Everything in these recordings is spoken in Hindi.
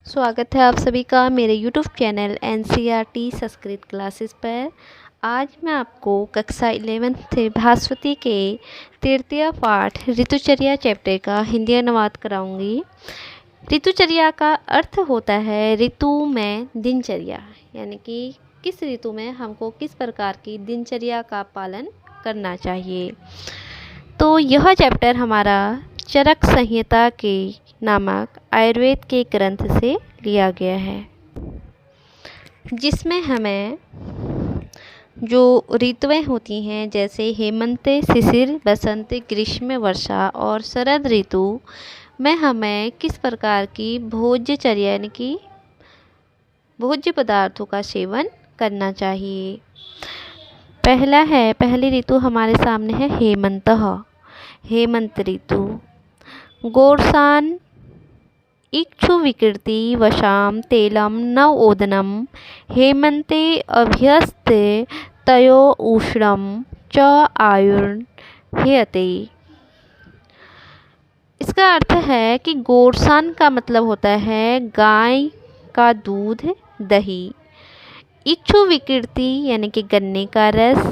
स्वागत है आप सभी का मेरे YouTube channel NCERT Sanskrit classes पर। आज मैं आपको कक्षा 11 से भास्वती के तृतीय पाठ ऋतुचर्या चैप्टर का हिंदी अनुवाद कराऊंगी। ऋतुचर्या का अर्थ होता है ऋतु में दिनचर्या, यानी कि किस ऋतु में हमको किस प्रकार की दिनचर्या का पालन करना चाहिए। तो यह चैप्टर हमारा चरक संहिता के नामक आयुर्वेद के ग्रंथ से लिया गया है, जिसमें हमें जो ऋतुएं होती हैं जैसे हेमंत, शिशिर, बसंत, ग्रीष्म, वर्षा और शरद ऋतु में हमें किस प्रकार की भोज्यचर्या यानी कि भोज्य पदार्थों का सेवन करना चाहिए। पहली ऋतु हमारे सामने है हेमंत ऋतु। गोरसान इक्षु विकृति वशाम तेलम नवोदनम हेमंते अभ्यस्ते तयो उष्णम च आयुर्न हेयते। इसका अर्थ है कि गोरसान का मतलब होता है गाय का दूध, दही। इक्षु विकृति यानी कि गन्ने का रस।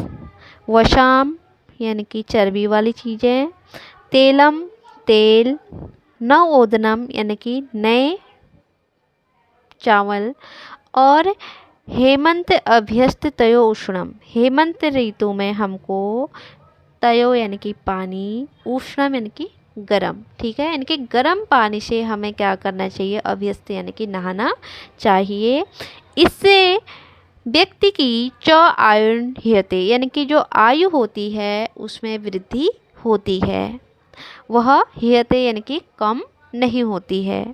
वशाम यानी कि चर्बी वाली चीज़ें। तेलम तेल। नवोदनम यानी कि नए चावल। और हेमंत अभ्यस्त तयो उष्णम, हेमंत ऋतु में हमको तयो यानी कि पानी, उष्णम यानी कि गर्म, ठीक है, यानी कि गर्म पानी से हमें क्या करना चाहिए, अभ्यस्त यानी कि नहाना चाहिए। इससे व्यक्ति की च आयुर्न हेयते यानी कि जो आयु होती है उसमें वृद्धि होती है, वह हेयते यानी कि कम नहीं होती है।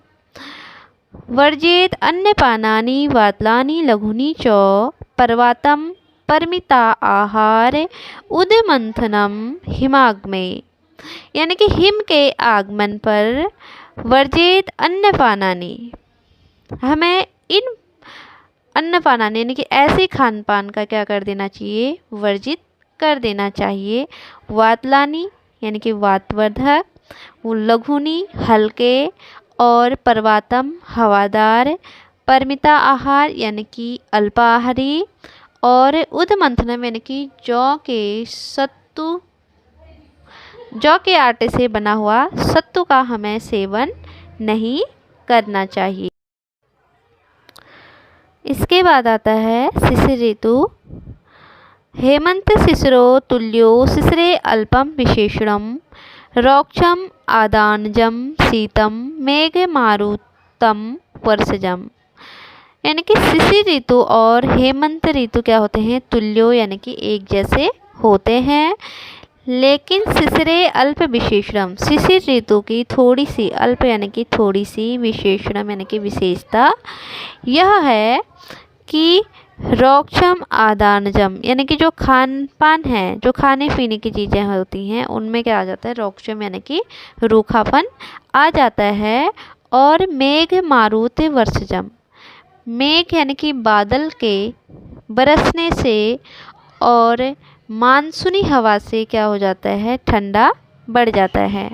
वर्जेत अन्नपानानि वातलानि लघुनि च पर्वातम परमिता आहार उदमंथनम हिमाग्मे, यानी कि हिम के आगमन पर वर्जित अन्नपानानि, हमें इन अन्नपानानि यानी कि ऐसे खान पान का क्या कर देना चाहिए, वर्जित कर देना चाहिए। वातलानी यानी कि वातवर्धक, वो लघुनी हल्के, और पर्वातम हवादार, परमिता आहार यानी कि अल्पाहारी, और उदमंथनम यानी कि जौ के आटे से बना हुआ सत्तू का हमें सेवन नहीं करना चाहिए। इसके बाद आता है शिशिर ऋतु। हेमंत शिशिरो तुल्यो शिशिरे अल्पम विशेषणम रौक्षम आदानजम शीतम मेघ मारुतम वर्षजम, यानी कि शिशिर ऋतु और हेमंत ऋतु क्या होते हैं, तुल्यो यानी कि एक जैसे होते हैं, लेकिन शिशिरे अल्प विशेषणम, शिशिर ऋतु की थोड़ी सी अल्प यानी कि थोड़ी सी, विशेषणम यानी कि विशेषता यह है कि रौक्षम आदानजम यानी कि जो खान पान है, जो खाने पीने की चीज़ें होती हैं उनमें क्या आ जाता है, रौक्षम यानी कि रूखापन आ जाता है। और मेघ मारुत वर्षजम, मेघ यानी कि बादल के बरसने से और मानसूनी हवा से क्या हो जाता है, ठंडा बढ़ जाता है।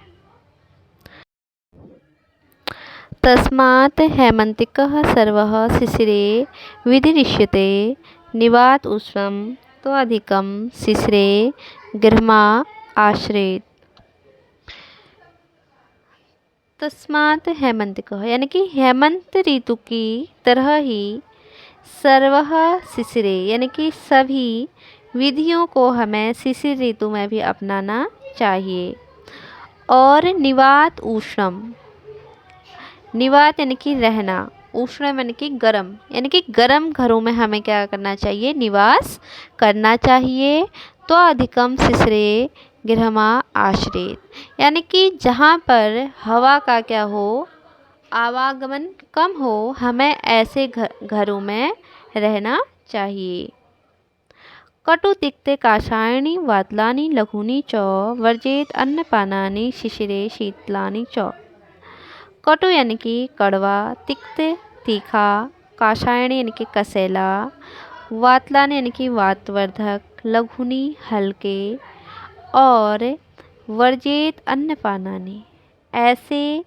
तस्मात् हेमंतिकः सर्वः शिशिरे विधिरिष्यते निवात उष्णं त्वधिकं शिशिरे गृह्मा आश्रयेत्। तस्मात् हेमंतिकः यानी कि हेमंत ऋतु की तरह ही सर्वः शिशिरे यानी कि सभी विधियों को हमें शिशिर ऋतु में भी अपनाना चाहिए। और निवात उष्णम, निवात यानी कि रहना, उष्ण यानी कि गर्म, यानी कि गर्म घरों में हमें क्या करना चाहिए, निवास करना चाहिए। तो अधिकम शिशिरे गृहमा आश्रित, यानी कि जहाँ पर हवा का क्या हो, आवागमन कम हो, हमें ऐसे घरों में रहना चाहिए। कटु तिक्ते काषायणी वातलानि लघुनि च वर्जेत अन्नपानानि शिशिरे शीतलानि च। कटु यानी कि कड़वा, तिक्त तीखा, काषायणी यानी कि कसैला, वातलान यानी कि वातवर्धक, लघुनी हल्के, और वर्जित अन्नपानानि ऐसे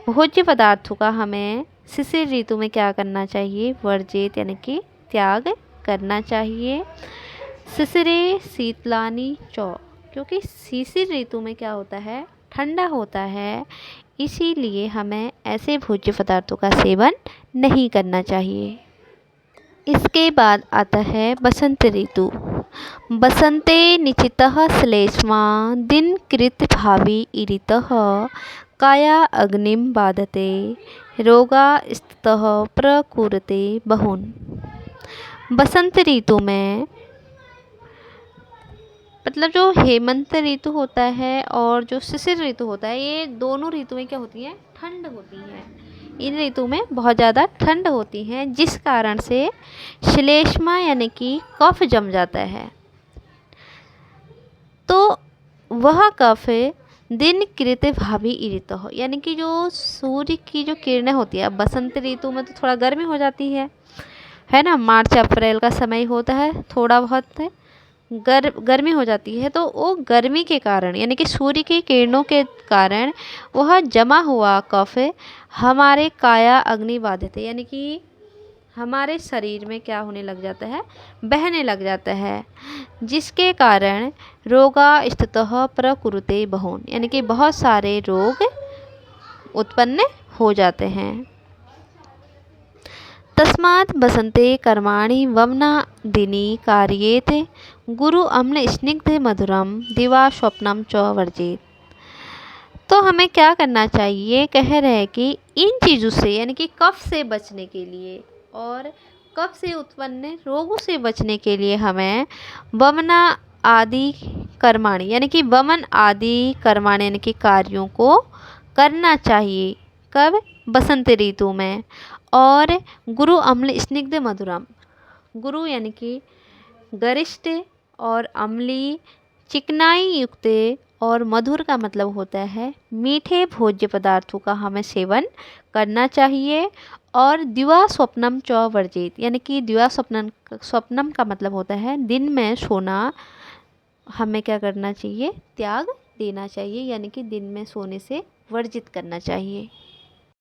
भोज्य पदार्थों का हमें शिशिर ऋतु में क्या करना चाहिए? वर्जित यानी कि त्याग करना चाहिए। शिशिरे शीतलानि च, क्योंकि शिशिर ऋतु में क्या होता है? ठंडा होता है, इसीलिए हमें ऐसे भोज्य पदार्थों का सेवन नहीं करना चाहिए। इसके बाद आता है बसंत ऋतु। बसंते निचितः श्लेष्मा दिन कृत भावी इरितः काया अग्निम बाधते रोगा स्तः प्रकुरते बहुन। बसंत ऋतु में मतलब जो हेमंत ऋतु होता है और जो शिशिर ऋतु होता है, ये दोनों ऋतुएं क्या होती हैं? ठंड होती हैं। इन ऋतु में बहुत ज़्यादा ठंड होती है, जिस कारण से श्लेष्मा यानी कि कफ जम जाता है। तो वह कफ दिन कृत भावी इरित हो, यानी कि जो सूर्य की जो किरणें होती है, अब बसंत ऋतु में तो थोड़ा गर्मी हो जाती है ना, मार्च अप्रैल का समय होता है, थोड़ा बहुत गर्मी हो जाती है। तो वो गर्मी के कारण यानी कि सूर्य की किरणों के कारण वह जमा हुआ कफ हमारे काया अग्नि बाधित, यानी कि हमारे शरीर में क्या होने लग जाता है? बहने लग जाता है, जिसके कारण रोगा स्थितः प्रकुरुते बहुन, यानी कि बहुत सारे रोग उत्पन्न हो जाते हैं। तस्मात् बसंते कर्माणि वमनादिनी कार्येते गुरु अम्ल स्निग्ध मधुरम दिवा स्वप्नम च वर्जित। तो हमें क्या करना चाहिए? कह रहे हैं कि इन चीज़ों से यानी कि कफ से बचने के लिए और कफ से उत्पन्न रोगों से बचने के लिए हमें वमना आदि कर्माणि यानी कि वमन आदि कर्माणि यानी कि कार्यों को करना चाहिए। कब? बसंत ऋतु में। और गुरु अम्ल स्निग्ध मधुरम, गुरु यानी कि गरिष्ठ और अम्ली चिकनाई युक्त और मधुर का मतलब होता है मीठे भोज्य पदार्थों का हमें सेवन करना चाहिए। और दिवा स्वप्नम च वर्जित, यानी कि दिवा स्वप्नम का मतलब होता है दिन में सोना हमें क्या करना चाहिए? त्याग देना चाहिए, यानी कि दिन में सोने से वर्जित करना चाहिए।